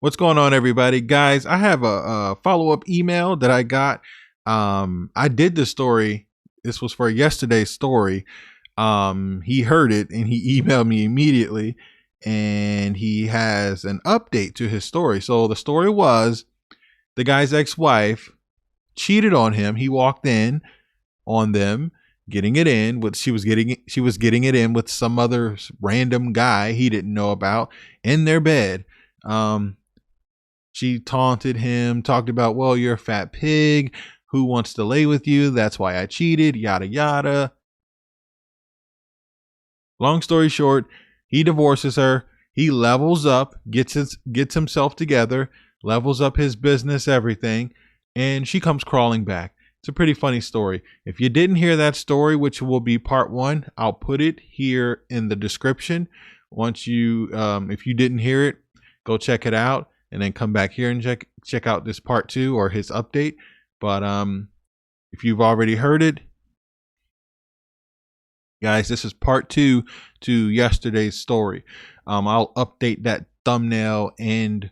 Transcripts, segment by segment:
What's going on, everybody? Guys, I have a follow-up email that I got. I did this story. This was for yesterday's story. He heard it and he emailed me immediately, and he has an update to his story. So the story was the guy's ex-wife cheated on him. He walked in on them getting it in with she was getting it in with some other random guy he didn't know about in their bed. She taunted him, talked about, well, you're a fat pig. Who wants to lay with you? That's why I cheated, yada, yada. Long story short, he divorces her. He levels up, gets himself together, levels up his business, everything, and she comes crawling back. It's a pretty funny story. If you didn't hear that story, which will be part one, I'll put it here in the description. Once you, if you didn't hear it, go check it out. And then come back here and check out this part two or his update. But if you've already heard it, guys, this is part two to yesterday's story. I'll update that thumbnail and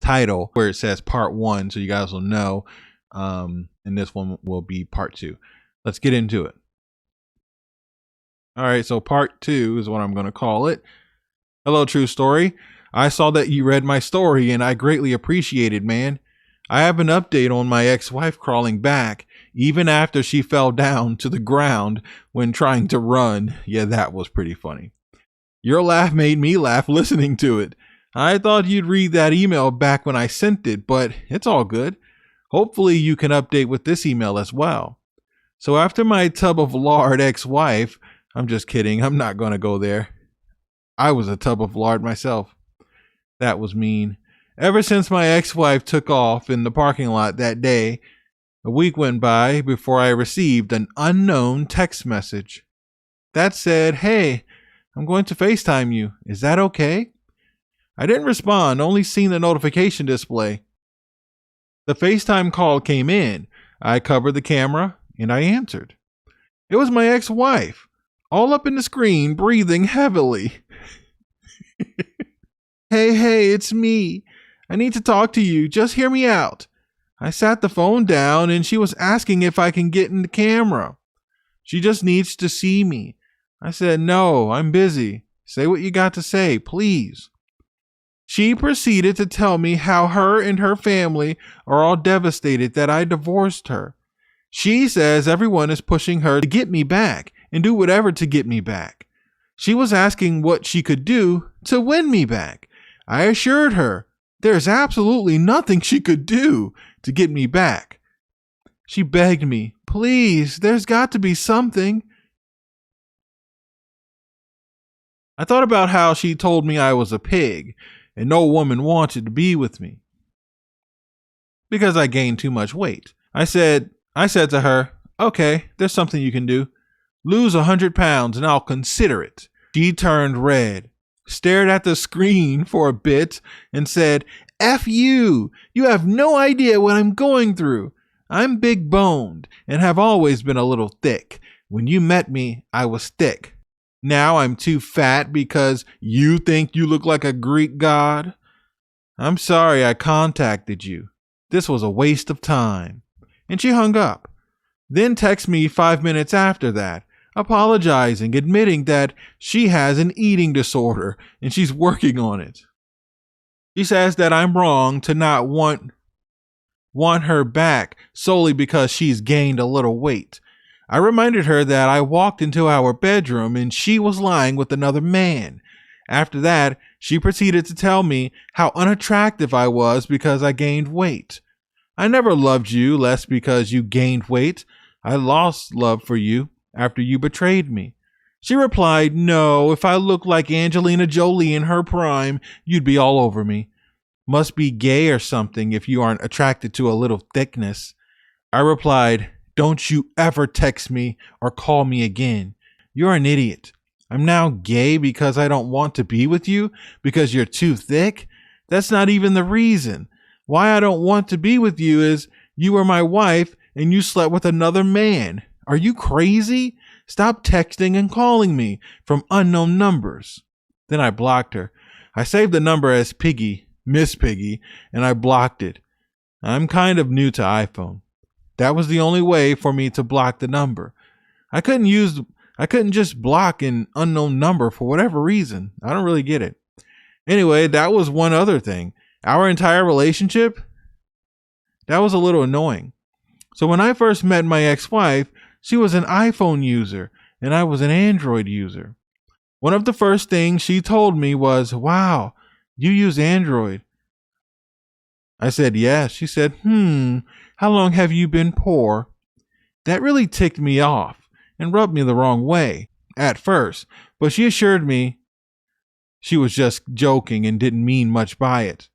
title where it says part one, so you guys will know. And this one will be part two. Let's get into it. All right, so part two is what I'm going to call it. Hello, True Story. I saw that you read my story and I greatly appreciate it, man. I have an update on my ex-wife crawling back, even after she fell down to the ground when trying to run. Yeah, that was pretty funny. Your laugh made me laugh listening to it. I thought you'd read that email back when I sent it, but it's all good. Hopefully you can update with this email as well. So after my tub of lard ex-wife, I'm just kidding, I'm not going to go there. I was a tub of lard myself. That was mean. Ever since my ex-wife took off in the parking lot that day, a week went by before I received an unknown text message that said, "Hey, I'm going to FaceTime you. Is that okay?" I didn't respond, only seen the notification display. The FaceTime call came in. I covered the camera and I answered. It was my ex-wife, all up in the screen, breathing heavily. Hey, it's me. I need to talk to you. Just hear me out. I sat the phone down and she was asking if I can get in the camera. She just needs to see me. I said, no, I'm busy. Say what you got to say, please. She proceeded to tell me how her and her family are all devastated that I divorced her. She says everyone is pushing her to get me back and do whatever to get me back. She was asking what she could do to win me back. I assured her there's absolutely nothing she could do to get me back. She begged me, please, there's got to be something. I thought about how she told me I was a pig and no woman wanted to be with me because I gained too much weight. I said to her, okay, there's something you can do. Lose 100 pounds and I'll consider it. She turned red, stared at the screen for a bit, and said, F you. You have no idea what I'm going through. I'm big boned and have always been a little thick. When you met me, I was thick. Now I'm too fat because you think you look like a Greek god. I'm sorry I contacted you. This was a waste of time. And she hung up. Then texted me 5 minutes after that, apologizing, admitting that she has an eating disorder and she's working on it. She says that I'm wrong to not want her back solely because she's gained a little weight. I reminded her that I walked into our bedroom and she was lying with another man. After that, she proceeded to tell me how unattractive I was because I gained weight. I never loved you less because you gained weight. I lost love for you after you betrayed me. She replied, no, if I looked like Angelina Jolie in her prime, you'd be all over me. Must be gay or something if you aren't attracted to a little thickness. I replied, don't you ever text me or call me again. You're an idiot. I'm now gay because I don't want to be with you because you're too thick? That's not even the reason. Why I don't want to be with you is you were my wife and you slept with another man. Are you crazy? Stop texting and calling me from unknown numbers. Then I blocked her. I saved the number as Piggy, Miss Piggy, and I blocked it. I'm kind of new to iPhone. That was the only way for me to block the number. I couldn't just block an unknown number for whatever reason. I don't really get it. Anyway, that was one other thing. Our entire relationship, that was a little annoying. So when I first met my ex-wife, she was an iPhone user and I was an Android user. One of the first things she told me was, "Wow, you use Android." I said, "Yes." She said, "How long have you been poor?" That really ticked me off and rubbed me the wrong way at first, but she assured me she was just joking and didn't mean much by it.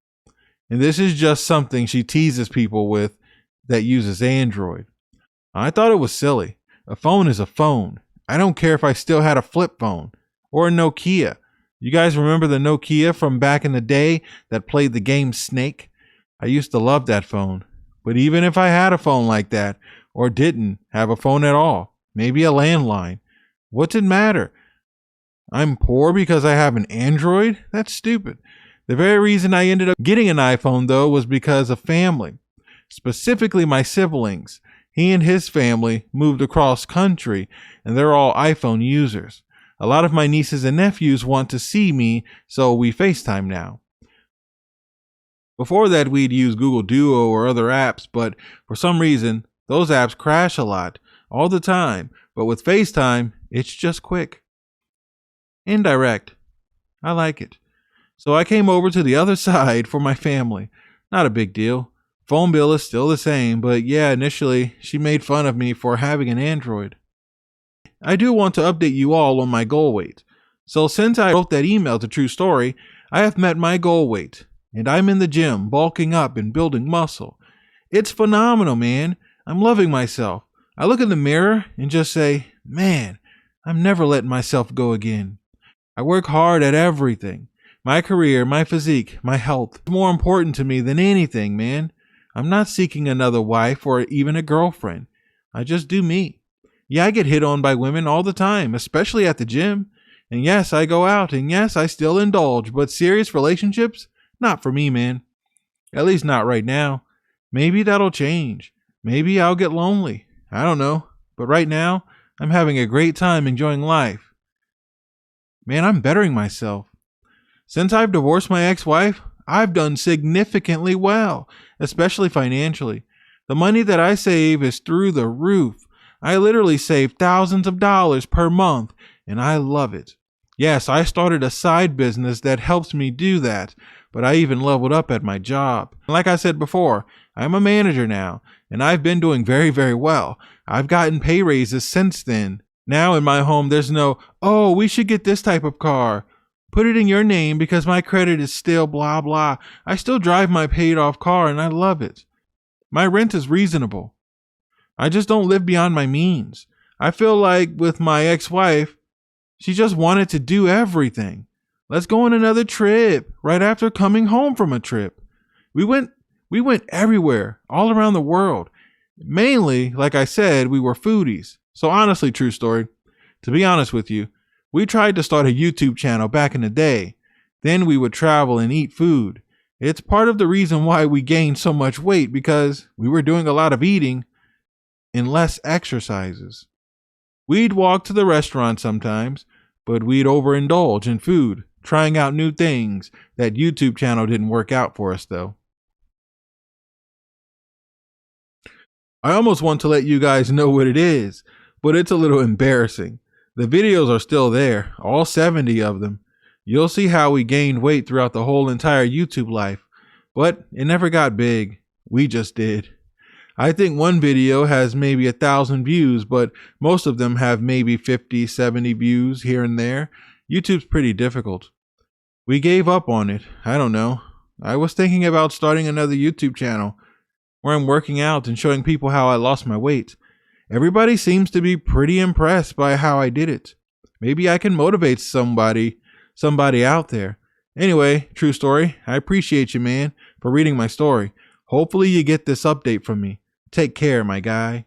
And this is just something she teases people with that uses Android. I thought it was silly. A phone is a phone. I don't care if I still had a flip phone or a Nokia. You guys remember the Nokia from back in the day that played the game Snake? I used to love that phone. But even if I had a phone like that, or didn't have a phone at all, maybe a landline, what's it matter? I'm poor because I have an Android? That's stupid. The very reason I ended up getting an iPhone, though, was because of family. Specifically my siblings. He and his family moved across country, and they're all iPhone users. A lot of my nieces and nephews want to see me, so we FaceTime now. Before that, we'd use Google Duo or other apps, but for some reason, those apps crash a lot, all the time. But with FaceTime, it's just quick. Indirect. I like it. So I came over to the other side for my family. Not a big deal. Phone bill is still the same, but yeah, initially she made fun of me for having an Android. I do want to update you all on my goal weight. So since I wrote that email to True Story, I have met my goal weight, and I'm in the gym, bulking up and building muscle. It's phenomenal, man. I'm loving myself. I look in the mirror and just say, man, I'm never letting myself go again. I work hard at everything. My career, my physique, my health is more important to me than anything, man. I'm not seeking another wife or even a girlfriend. I just do me. Yeah, I get hit on by women all the time, especially at the gym. And yes, I go out, and yes, I still indulge, but serious relationships? Not for me, man. At least not right now. Maybe that'll change. Maybe I'll get lonely. I don't know. But right now, I'm having a great time enjoying life. Man, I'm bettering myself. Since I've divorced my ex-wife, I've done significantly well, especially financially. The money that I save is through the roof. I literally save thousands of dollars per month, and I love it. Yes, I started a side business that helps me do that, but I even leveled up at my job. Like I said before, I'm a manager now, and I've been doing very, very well. I've gotten pay raises since then. Now in my home, there's no, "Oh, we should get this type of car. Put it in your name because my credit is still blah, blah." I still drive my paid off car and I love it. My rent is reasonable. I just don't live beyond my means. I feel like with my ex-wife, she just wanted to do everything. Let's go on another trip right after coming home from a trip. We went everywhere, all around the world. Mainly, like I said, we were foodies. So honestly, True Story, to be honest with you, we tried to start a YouTube channel back in the day. Then we would travel and eat food. It's part of the reason why we gained so much weight, because we were doing a lot of eating and less exercises. We'd walk to the restaurant sometimes, but we'd overindulge in food, trying out new things. That YouTube channel didn't work out for us though. I almost want to let you guys know what it is, but it's a little embarrassing. The videos are still there, all 70 of them. You'll see how we gained weight throughout the whole entire YouTube life, but it never got big. We just did. I think one video has maybe 1,000 views, but most of them have maybe 50, 70 views here and there. YouTube's pretty difficult. We gave up on it. I don't know. I was thinking about starting another YouTube channel where I'm working out and showing people how I lost my weight. Everybody seems to be pretty impressed by how I did it. Maybe I can motivate somebody out there. Anyway, True Story, I appreciate you, man, for reading my story. Hopefully you get this update from me. Take care, my guy.